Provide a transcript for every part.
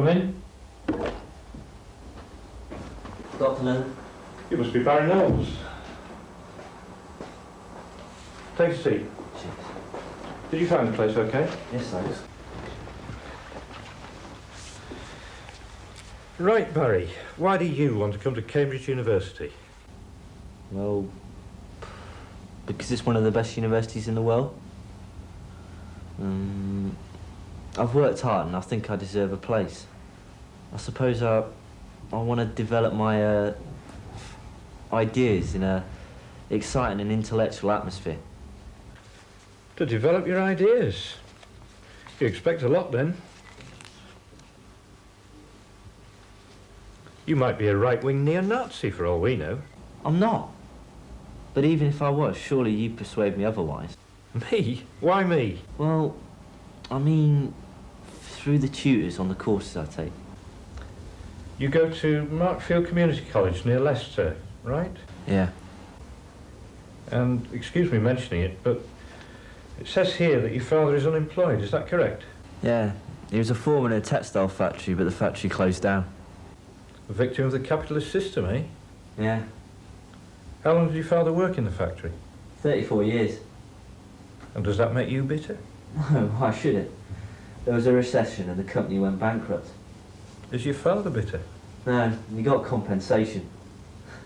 Come in. Dr. Lennon. You must be Barry Knowles. Take a seat. Cheers. Did you find the place okay? Yes, thanks. Right, Barry. Why do you want to come to Cambridge University? Well, because it's one of the best universities in the world. I've worked hard and I think I deserve a place. I suppose I want to develop my ideas in a exciting and intellectual atmosphere. To develop your ideas? You expect a lot then. You might be a right-wing neo-Nazi for all we know. I'm not. But even if I was, surely you'd persuade me otherwise. Me? Why me? Well, I mean, through the tutors on the courses I take. You go to Markfield Community College near Leicester, right? Yeah. And, excuse me mentioning it, but it says here that your father is unemployed, is that correct? Yeah, he was a foreman in a textile factory, but the factory closed down. A victim of the capitalist system, eh? Yeah. How long did your father work in the factory? 34 years. And does that make you bitter? No, why should it? There was a recession and the company went bankrupt. Is your father bitter? No, he got compensation.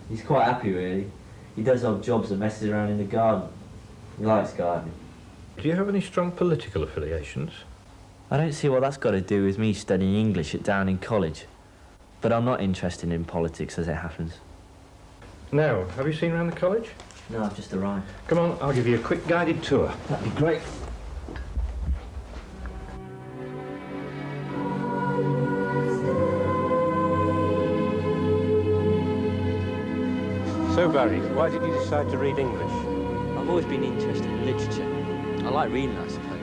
He's quite happy, really. He does odd jobs and messes around in the garden. He likes gardening. Do you have any strong political affiliations? I don't see what that's got to do with me studying English at Downing College. But I'm not interested in politics as it happens. Now, have you seen around the college? No, I've just arrived. Come on, I'll give you a quick guided tour. That'd be great. So, Barry, why did you decide to read English? I've always been interested in literature. I like reading, I suppose.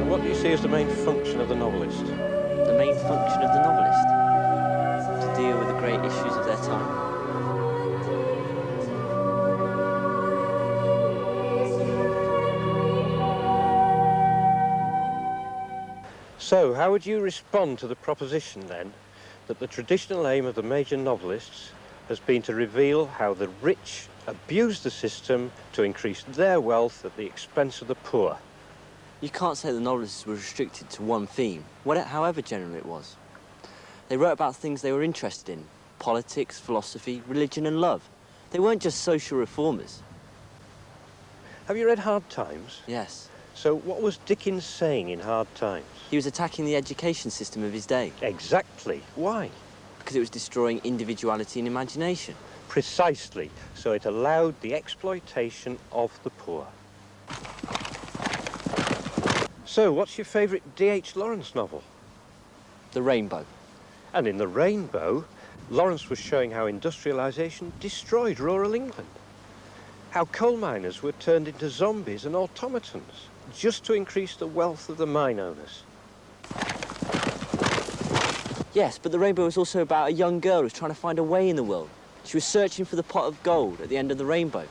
And what do you see as the main function of the novelist? The main function of the novelist? To deal with the great issues of their time. So, how would you respond to the proposition, then, that the traditional aim of the major novelists has been to reveal how the rich abuse the system to increase their wealth at the expense of the poor? You can't say the novelists were restricted to one theme, however general it was. They wrote about things they were interested in: politics, philosophy, religion and love. They weren't just social reformers. Have you read Hard Times? Yes. So, what was Dickens saying in Hard Times? He was attacking the education system of his day. Exactly. Why? Because it was destroying individuality and imagination. Precisely. So it allowed the exploitation of the poor. So, what's your favourite D.H. Lawrence novel? The Rainbow. And in The Rainbow, Lawrence was showing how industrialisation destroyed rural England. How coal miners were turned into zombies and automatons just to increase the wealth of the mine owners. Yes, but The Rainbow was also about a young girl who was trying to find a way in the world. She was searching for the pot of gold at the end of the rainbow.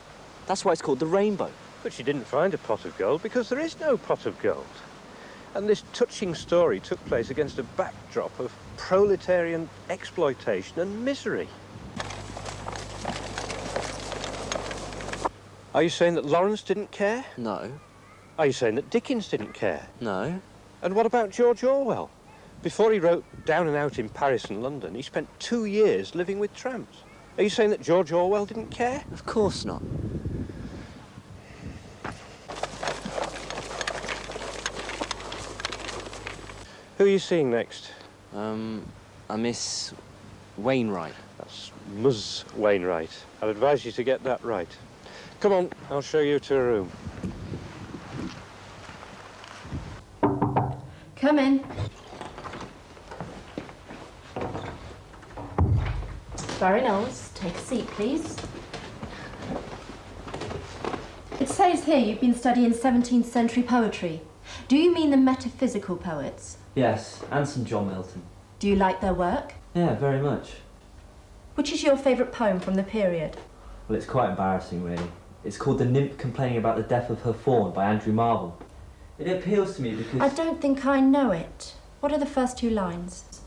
That's why it's called The Rainbow. But she didn't find a pot of gold because there is no pot of gold. And this touching story took place against a backdrop of proletarian exploitation and misery. Are you saying that Lawrence didn't care? No. Are you saying that Dickens didn't care? No. And what about George Orwell? Before he wrote Down and Out in Paris and London, he spent 2 years living with tramps. Are you saying that George Orwell didn't care? Of course not. Who are you seeing next? A Miss Wainwright. That's Ms. Wainwright. I'd advise you to get that right. Come on, I'll show you to a room. Come in. Barry Knowles, take a seat, please. It says here you've been studying 17th century poetry. Do you mean the metaphysical poets? Yes, and some John Milton. Do you like their work? Yeah, very much. Which is your favourite poem from the period? Well, it's quite embarrassing, really. It's called The Nymph Complaining About the Death of Her Fawn by Andrew Marvell. It appeals to me because... I don't think I know it. What are the first two lines?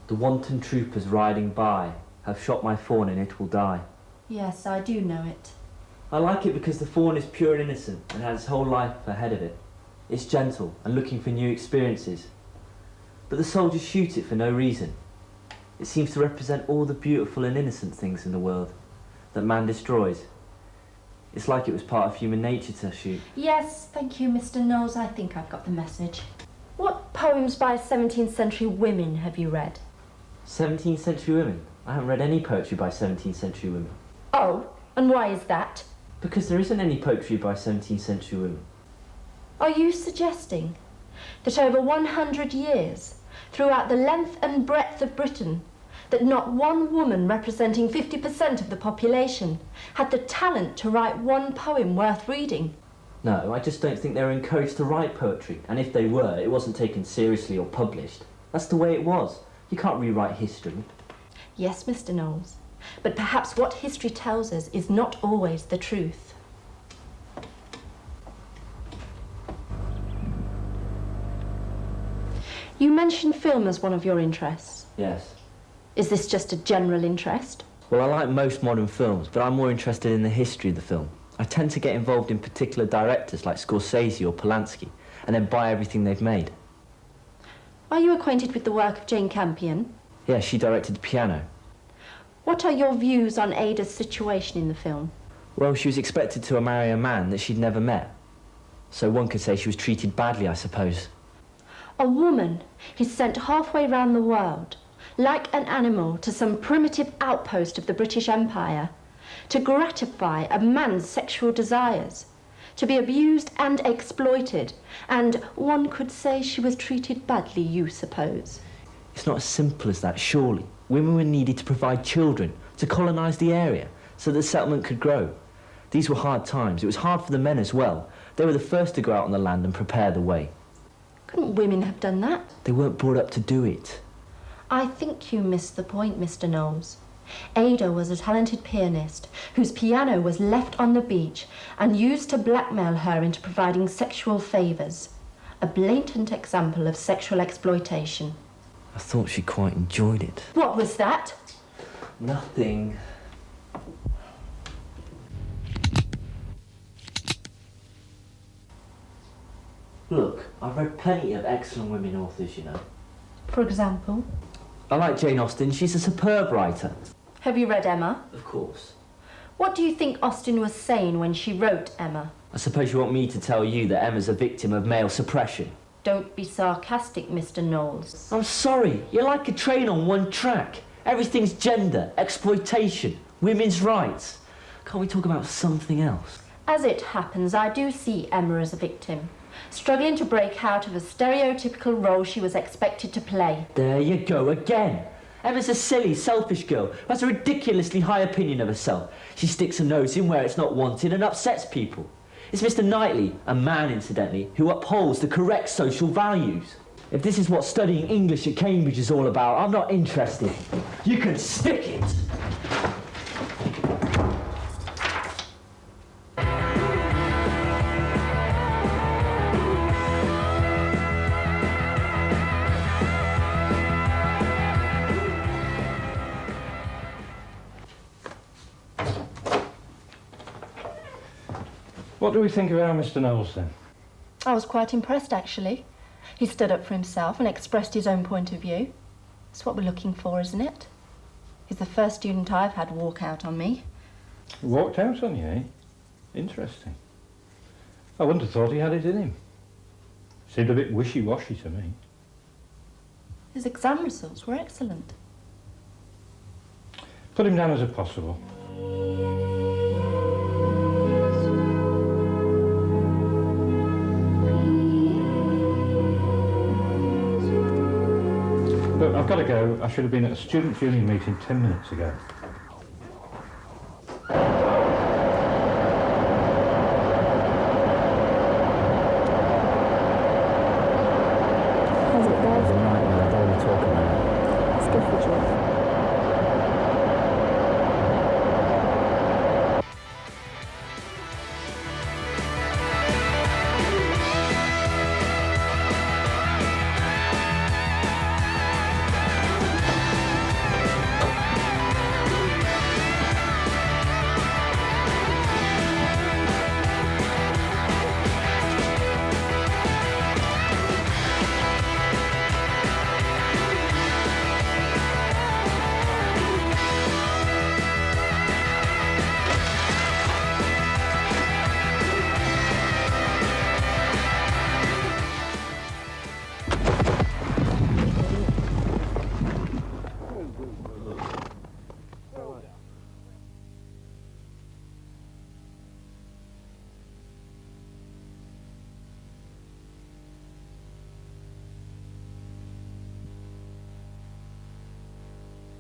The wanton troopers riding by have shot my fawn and it will die. Yes, I do know it. I like it because the fawn is pure and innocent and has its whole life ahead of it. It's gentle and looking for new experiences. But the soldiers shoot it for no reason. It seems to represent all the beautiful and innocent things in the world that man destroys. It's like it was part of human nature to shoot. Yes, thank you, Mr. Knowles. I think I've got the message. What poems by 17th century women have you read? 17th century women? I haven't read any poetry by 17th century women. Oh, and why is that? Because there isn't any poetry by 17th century women. Are you suggesting that over 100 years, throughout the length and breadth of Britain, that not one woman representing 50% of the population had the talent to write one poem worth reading? No, I just don't think they were encouraged to write poetry, and if they were, it wasn't taken seriously or published. That's the way it was. You can't rewrite history. Yes, Mr. Knowles, but perhaps what history tells us is not always the truth. You mentioned film as one of your interests. Yes. Is this just a general interest? Well, I like most modern films, but I'm more interested in the history of the film. I tend to get involved in particular directors like Scorsese or Polanski, and then buy everything they've made. Are you acquainted with the work of Jane Campion? Yeah, she directed The Piano. What are your views on Ada's situation in the film? Well, she was expected to marry a man that she'd never met. So one could say she was treated badly, I suppose. A woman is sent halfway round the world, like an animal to some primitive outpost of the British Empire, to gratify a man's sexual desires, to be abused and exploited, and one could say she was treated badly, you suppose? It's not as simple as that, surely. Women were needed to provide children, to colonise the area, so that the settlement could grow. These were hard times. It was hard for the men as well. They were the first to go out on the land and prepare the way. Couldn't women have done that? They weren't brought up to do it. I think you missed the point, Mr. Knowles. Ada was a talented pianist whose piano was left on the beach and used to blackmail her into providing sexual favours. A blatant example of sexual exploitation. I thought she quite enjoyed it. What was that? Nothing. Look, I've read plenty of excellent women authors, you know. For example? I like Jane Austen. She's a superb writer. Have you read Emma? Of course. What do you think Austen was saying when she wrote Emma? I suppose you want me to tell you that Emma's a victim of male suppression. Don't be sarcastic, Mr. Knowles. I'm sorry, you're like a train on one track. Everything's gender, exploitation, women's rights. Can't we talk about something else? As it happens, I do see Emma as a victim, struggling to break out of a stereotypical role she was expected to play. There you go again. Emma's a silly, selfish girl who has a ridiculously high opinion of herself. She sticks her nose in where it's not wanted and upsets people. It's Mr. Knightley, a man incidentally, who upholds the correct social values. If this is what studying English at Cambridge is all about, I'm not interested. You can stick it! What do we think of our Mr. Knowles, then? I was quite impressed, actually. He stood up for himself and expressed his own point of view. That's what we're looking for, isn't it? He's the first student I've had walk out on me. Walked out on you, eh? Interesting. I wouldn't have thought he had it in him. Seemed a bit wishy-washy to me. His exam results were excellent. Put him down as a possible. But I've got to go. I should have been at a student union meeting 10 minutes ago.